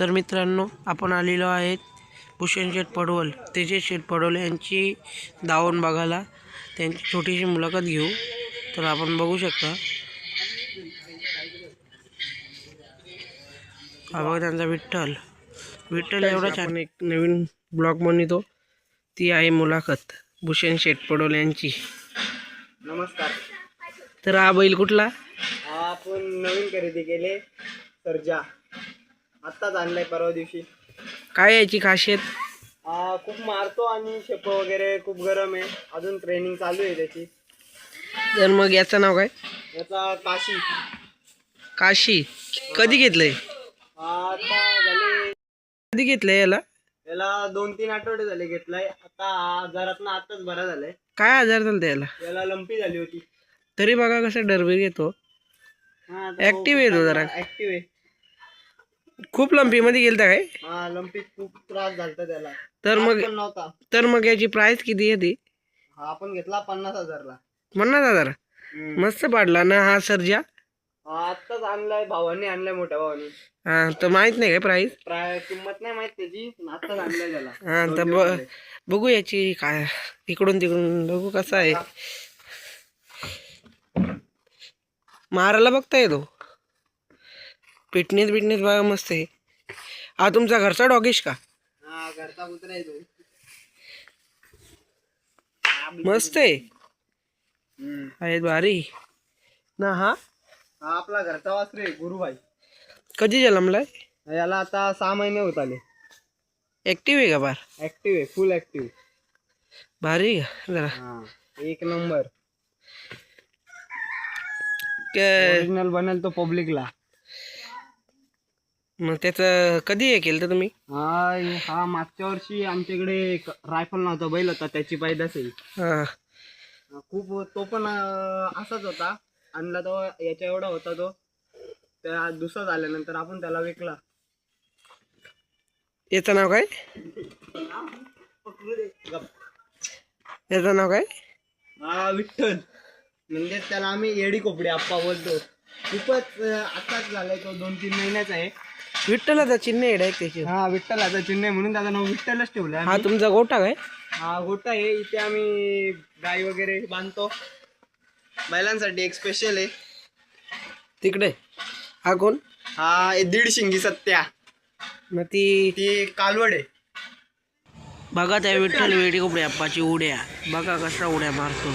तर मित्रांनो, आपण आलेलो आहेत भूषण शेठ पडवल, तेजस शेठ पडवल यांची दावण बघायला. त्यांची छोटीशी मुलाखत घेऊ. तर आपण बघू शकता, हा बघा त्यांचा विठ्ठल एवढा छान. एक नवीन ब्लॉग बनवतो, ती आहे मुलाखत भूषण शेठ पडवल यांची. नमस्कार. तर हा बैल कुठला? आपण नवीन खरेदी केले सर्जा, आत्ताच आणलाय परवा दिवशी. काय याची खासियत? खूप मारतो आणि शेप वगैरे खूप गरम आहे. अजून ट्रेनिंग चालू आहे त्याची. तर मग याचं नाव काय? याचा काशी. काशी. कधी घेतलंय? आता झाले, कधी घेतलंय याला? याला 2-3 आठवडे झाले घेतलाय. आता आजारात आताच बरा झालाय. काय आजार झाला याला? याला लंपी झाली होती. तरी बघा कसं डरबीर घेतो. ऍक्टिव्ह आहे तो जरा. ऍक्टिव्ह आहे. खूप लंपी मध्ये गेलता काय? लंपीत खूप त्रास झालता त्याला. तर मग पण नव्हता. याची प्राइस किती येते? आपण घेतला 50,000 ला. 50,000. मस्त पाडला ना हा सर्जा. आत्ताच आणलाय, भावाने आणलाय, मोठ्या भावाने. हा, तर माहित नाही काय प्राइस? किंमत नाही माहित त्याची, आत्ताच आणलाय त्याला. हा, तर बघू याची काय, इकडून तिकडून बघू कसा आहे. मारायला बघता येतो. फिटनेस बघा मस्त आहे. हा तुमचा घरचा डॉगिश का? घरचा कुत्रा आहे तो. मस्त आहे. भारी ना. हा आपला घरचा वासरू आहे गुरुभाई. कधी जन्मलाय? याला आता 6 महिने होत आले. ऍक्टिव्ह आहे का बार? ऍक्टिव्ह आहे, फुल ऍक्टिव्ह. भारी का जरा? एक नंबर. काय ओरिजिनल बनेल तो पब्लिकला. मग त्याचं कधी हे केलं तुम्ही? हा मागच्या वर्षी आमच्याकडे रायफल नव्हता, बैल होता, त्याची पैदास आहे. हा, खूप तो पण असाच होता. आणला तो याच्या एवढा होता तो. त्या दुसरा झाल्यानंतर आपण त्याला विकला. याचं नाव काय? याचं नाव काय? विठ्ठल. म्हणजे त्याला आम्ही येडी कोपडी आप्पा बोलतो. खूपच आताच झालाय तो, 2-3 महिन्याचा आहे. विठ्ठलाचा चिन्ह आहे डायरेक्ट त्याची. विठ्ठलाचा चिन्ह आहे म्हणून त्याचं नाव विठ्ठलच ठेवलं. हा तुमचा गोठा काय? गोठा आहे. इथे आम्ही गाय वगैरे बांधतो. बैलांसाठी एक स्पेशल आहे तिकडे. हा कोण? हा 1.5 शिंगी सत्या. मग ती कालवड आहे. बघा त्या विठ्ठल वेडी कोपड्या अप्पाची उड्या बघा कशा उड्या मारतो.